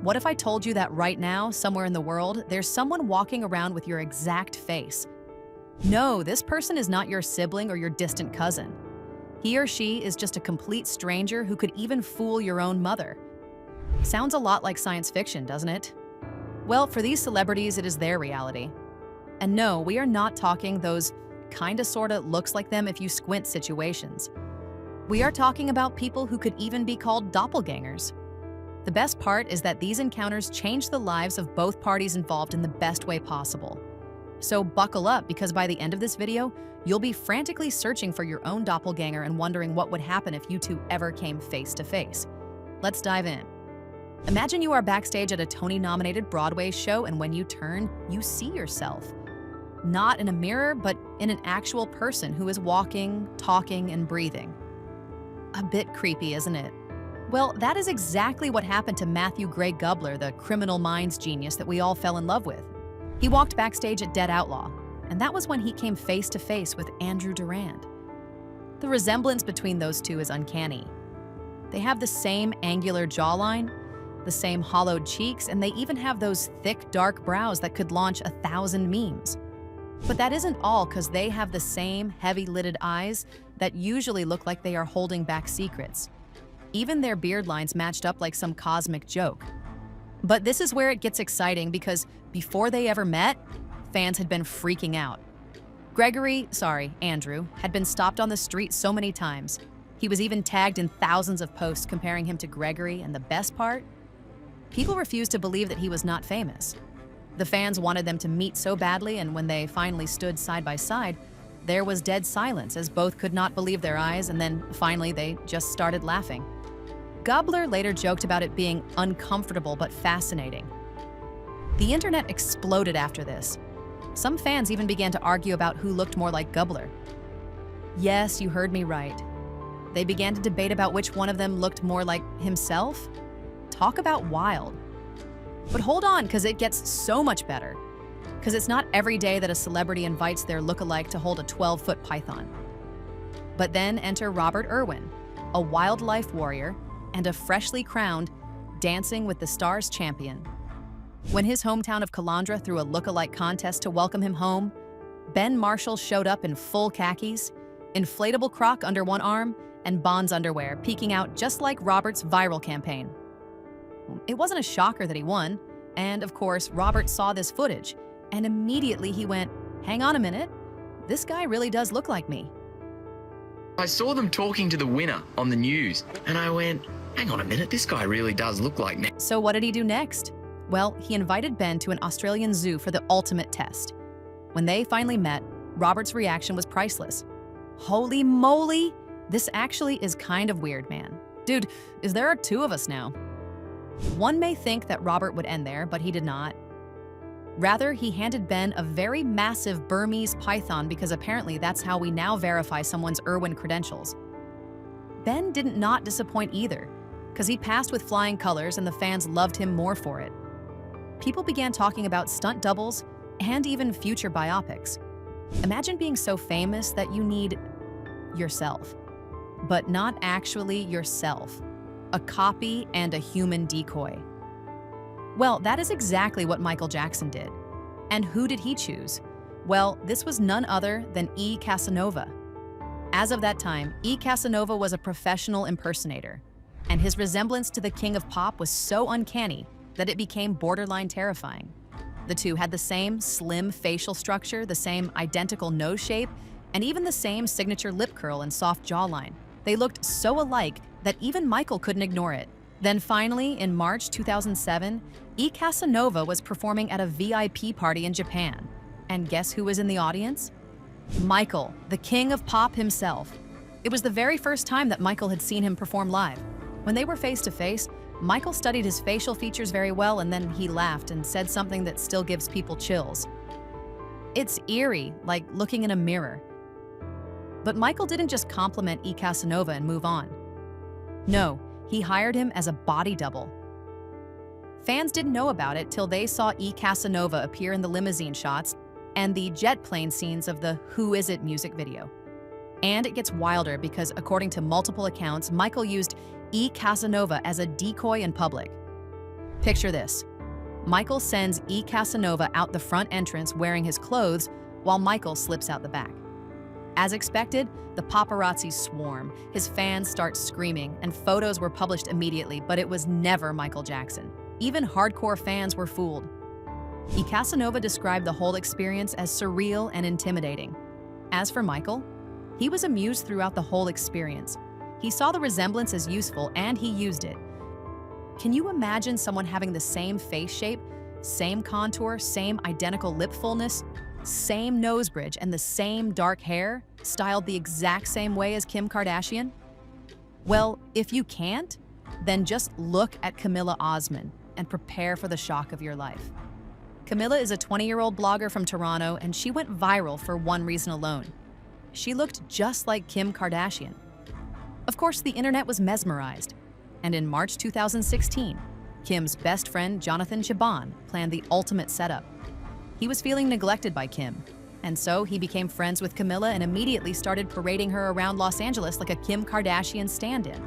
What if I told you that right now, somewhere in the world, there's someone walking around with your exact face? No, this person is not your sibling or your distant cousin. He or she is just a complete stranger who could even fool your own mother. Sounds a lot like science fiction, doesn't it? Well, for these celebrities, it is their reality. And no, we are not talking those kinda sorta looks like them if you squint situations. We are talking about people who could even be called doppelgangers. The best part is that these encounters change the lives of both parties involved in the best way possible. So buckle up, because by the end of this video, you'll be frantically searching for your own doppelganger and wondering what would happen if you two ever came face to face. Let's dive in. Imagine you are backstage at a Tony-nominated Broadway show, and when you turn, you see yourself. Not in a mirror, but in an actual person who is walking, talking, and breathing. A bit creepy, isn't it? Well, that is exactly what happened to Matthew Gray Gubler, the Criminal Minds genius that we all fell in love with. He walked backstage at Dead Outlaw, and that was when he came face to face with Andrew Durand. The resemblance between those two is uncanny. They have the same angular jawline, the same hollowed cheeks, and they even have those thick, dark brows that could launch 1,000 memes. But that isn't all, because they have the same heavy-lidded eyes that usually look like they are holding back secrets. Even their beard lines matched up like some cosmic joke. But this is where it gets exciting, because before they ever met, fans had been freaking out. Andrew, had been stopped on the street so many times. He was even tagged in thousands of posts comparing him to Gregory, and the best part? People refused to believe that he was not famous. The fans wanted them to meet so badly, and when they finally stood side by side, there was dead silence, as both could not believe their eyes, and then finally they just started laughing. Gubler later joked about it being uncomfortable but fascinating. The internet exploded after this. Some fans even began to argue about who looked more like Gubler. Yes, you heard me right. They began to debate about which one of them looked more like himself. Talk about wild. But hold on, because it gets so much better. Because it's not every day that a celebrity invites their lookalike to hold a 12-foot python. But then enter Robert Irwin, a wildlife warrior and a freshly crowned Dancing with the Stars champion. When his hometown of Calandra threw a lookalike contest to welcome him home, Ben Marshall showed up in full khakis, inflatable croc under one arm, and Bond's underwear, peeking out just like Robert's viral campaign. It wasn't a shocker that he won, and of course, Robert saw this footage, and immediately he went, "Hang on a minute, this guy really does look like me." I saw them talking to the winner on the news, and I went, hang on a minute, this guy really does look like me. So what did he do next? Well, he invited Ben to an Australian zoo for the ultimate test. When they finally met, Robert's reaction was priceless. Holy moly, this actually is kind of weird, man. Dude, there are two of us now. One may think that Robert would end there, but he did not. Rather, he handed Ben a very massive Burmese python, because apparently that's how we now verify someone's Irwin credentials. Ben did not disappoint either, because he passed with flying colors and the fans loved him more for it. People began talking about stunt doubles and even future biopics. Imagine being so famous that you need yourself, but not actually yourself, a copy and a human decoy. Well, that is exactly what Michael Jackson did. And who did he choose? Well, this was none other than E. Casanova. As of that time, E. Casanova was a professional impersonator, and his resemblance to the king of pop was so uncanny that it became borderline terrifying. The two had the same slim facial structure, the same identical nose shape, and even the same signature lip curl and soft jawline. They looked so alike that even Michael couldn't ignore it. Then finally, in March 2007, E. Casanova was performing at a VIP party in Japan. And guess who was in the audience? Michael, the king of pop himself. It was the very first time that Michael had seen him perform live. When they were face to face, Michael studied his facial features very well, and then he laughed and said something that still gives people chills. It's eerie, like looking in a mirror. But Michael didn't just compliment E. Casanova and move on. No, he hired him as a body double. Fans didn't know about it till they saw E. Casanova appear in the limousine shots and the jet plane scenes of the Who Is It music video. And it gets wilder because, according to multiple accounts, Michael used E. Casanova as a decoy in public. Picture this. Michael sends E. Casanova out the front entrance wearing his clothes while Michael slips out the back. As expected, the paparazzi swarm. His fans start screaming, and photos were published immediately, but it was never Michael Jackson. Even hardcore fans were fooled. E. Casanova described the whole experience as surreal and intimidating. As for Michael, he was amused throughout the whole experience. He saw the resemblance as useful, and he used it. Can you imagine someone having the same face shape, same contour, same identical lip fullness, same nose bridge, and the same dark hair, styled the exact same way as Kim Kardashian? Well, if you can't, then just look at Camilla Osman and prepare for the shock of your life. Camilla is a 20-year-old blogger from Toronto, and she went viral for one reason alone. She looked just like Kim Kardashian. Of course, the internet was mesmerized. And in March 2016, Kim's best friend, Jonathan Cheban, planned the ultimate setup. He was feeling neglected by Kim, and so he became friends with Camilla and immediately started parading her around Los Angeles like a Kim Kardashian stand-in.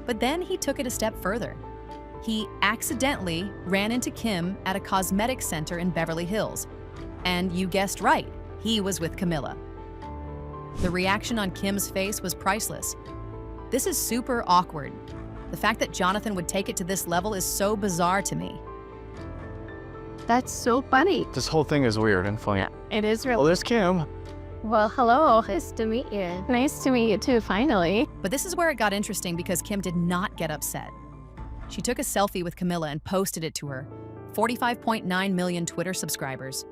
But then he took it a step further. He accidentally ran into Kim at a cosmetic center in Beverly Hills. And you guessed right, he was with Camilla. The reaction on Kim's face was priceless. This is super awkward. The fact that Jonathan would take it to this level is so bizarre to me. That's so funny. This whole thing is weird and funny. It is Well, really. there's Kim. Well, hello. Nice to meet you. Nice to meet you too, finally. But this is where it got interesting because Kim did not get upset. She took a selfie with Camilla and posted it to her 45.9 million Twitter subscribers.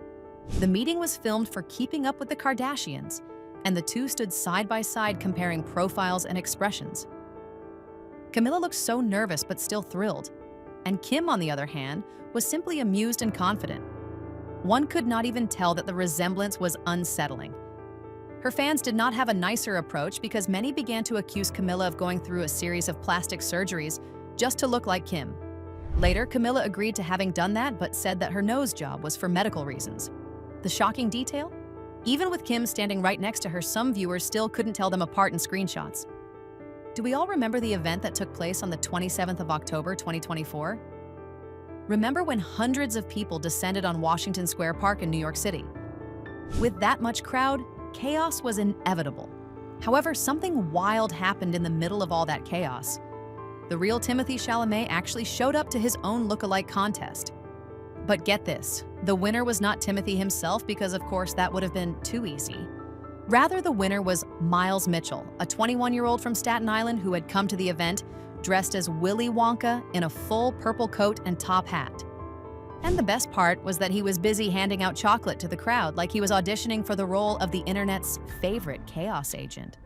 The meeting was filmed for Keeping Up with the Kardashians, and the two stood side by side comparing profiles and expressions. Camilla looked so nervous but still thrilled, and Kim, on the other hand, was simply amused and confident. One could not even tell that the resemblance was unsettling. Her fans did not have a nicer approach because many began to accuse Camilla of going through a series of plastic surgeries just to look like Kim. Later, Camilla agreed to having done that but said that her nose job was for medical reasons. The shocking detail? Even with Kim standing right next to her, some viewers still couldn't tell them apart in screenshots. Do we all remember the event that took place on the 27th of October, 2024? Remember when hundreds of people descended on Washington Square Park in New York City? With that much crowd, chaos was inevitable. However, something wild happened in the middle of all that chaos. The real Timothée Chalamet actually showed up to his own look-alike contest. But get this, the winner was not Timothée himself because, of course, that would have been too easy. Rather, the winner was Miles Mitchell, a 21-year-old from Staten Island who had come to the event dressed as Willy Wonka in a full purple coat and top hat. And the best part was that he was busy handing out chocolate to the crowd like he was auditioning for the role of the internet's favorite chaos agent.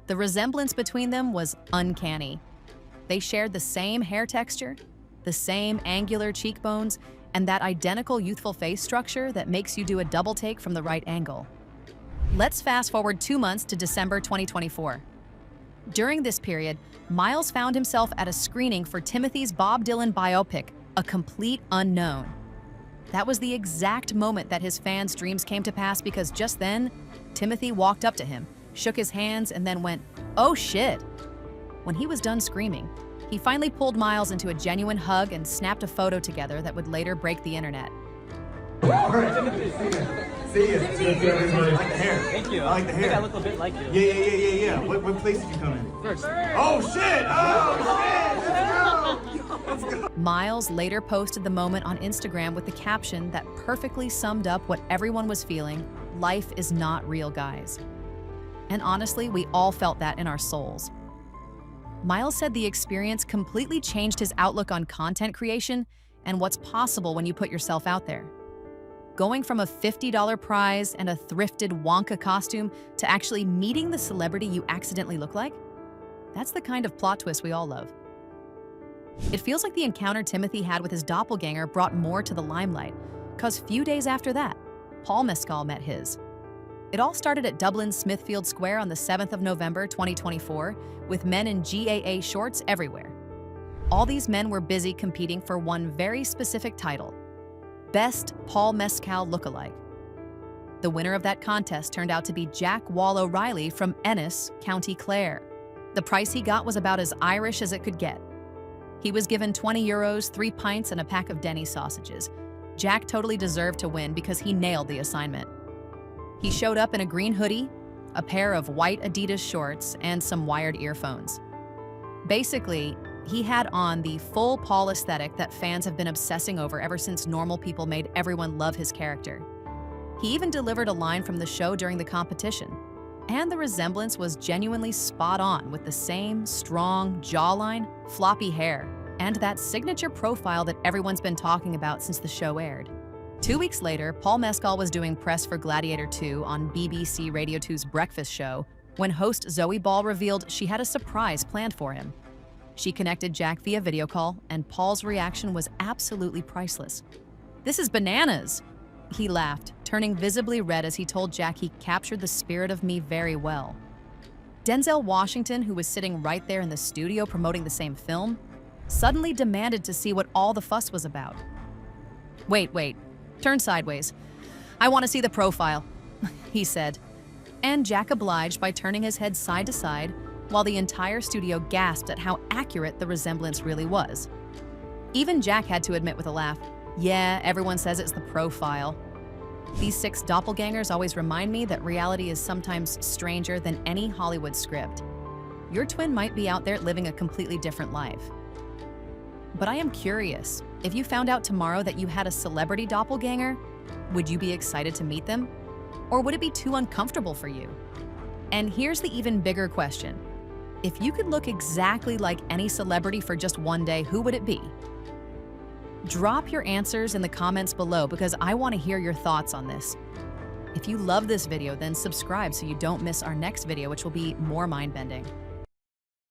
The resemblance between them was uncanny. They shared the same hair texture, the same angular cheekbones, and that identical youthful face structure that makes you do a double take from the right angle. Let's fast forward 2 months to December 2024. During this period, Miles found himself at a screening for Timothy's Bob Dylan biopic, A Complete Unknown. That was the exact moment that his fans' dreams came to pass because just then, Timothée walked up to him, shook his hands, and then went, "Oh shit." When he was done screaming, he finally pulled Miles into a genuine hug and snapped a photo together that would later break the internet. All right. See ya. I like the hair. Thank you. I like the I think hair. I look a bit like you. Yeah. What place did you come in? First. Oh shit! Let's go! Miles later posted the moment on Instagram with the caption that perfectly summed up what everyone was feeling: life is not real, guys. And honestly, we all felt that in our souls. Miles said the experience completely changed his outlook on content creation and what's possible when you put yourself out there. Going from a $50 prize and a thrifted Wonka costume to actually meeting the celebrity you accidentally look like? That's the kind of plot twist we all love. It feels like the encounter Timothée had with his doppelganger brought more to the limelight, because few days after that, Paul Mescal met his. It all started at Dublin's Smithfield Square on the 7th of November 2024, with men in GAA shorts everywhere. All these men were busy competing for one very specific title: Best Paul Mescal Lookalike. The winner of that contest turned out to be Jack Wall O'Reilly from Ennis, County Clare. The price he got was about as Irish as it could get. He was given 20 euros, 3 pints, and a pack of Denny's sausages. Jack totally deserved to win because he nailed the assignment. He showed up in a green hoodie, a pair of white Adidas shorts, and some wired earphones. Basically, he had on the full Paul aesthetic that fans have been obsessing over ever since Normal People made everyone love his character. He even delivered a line from the show during the competition, and the resemblance was genuinely spot on with the same strong jawline, floppy hair, and that signature profile that everyone's been talking about since the show aired. 2 weeks later, Paul Mescal was doing press for Gladiator 2 on BBC Radio 2's Breakfast Show when host Zoe Ball revealed she had a surprise planned for him. She connected Jack via video call, and Paul's reaction was absolutely priceless. "This is bananas!" He laughed, turning visibly red as he told Jack he captured the spirit of me very well. Denzel Washington, who was sitting right there in the studio promoting the same film, suddenly demanded to see what all the fuss was about. Wait, turn sideways. I want to see the profile," he said. And Jack obliged by turning his head side to side, while the entire studio gasped at how accurate the resemblance really was. Even Jack had to admit with a laugh, "Yeah, everyone says it's the profile." These 6 doppelgangers always remind me that reality is sometimes stranger than any Hollywood script. Your twin might be out there living a completely different life. But I am curious, if you found out tomorrow that you had a celebrity doppelganger, would you be excited to meet them? Or would it be too uncomfortable for you? And here's the even bigger question. If you could look exactly like any celebrity for just one day, who would it be? Drop your answers in the comments below because I want to hear your thoughts on this. If you love this video, then subscribe so you don't miss our next video, which will be more mind-bending.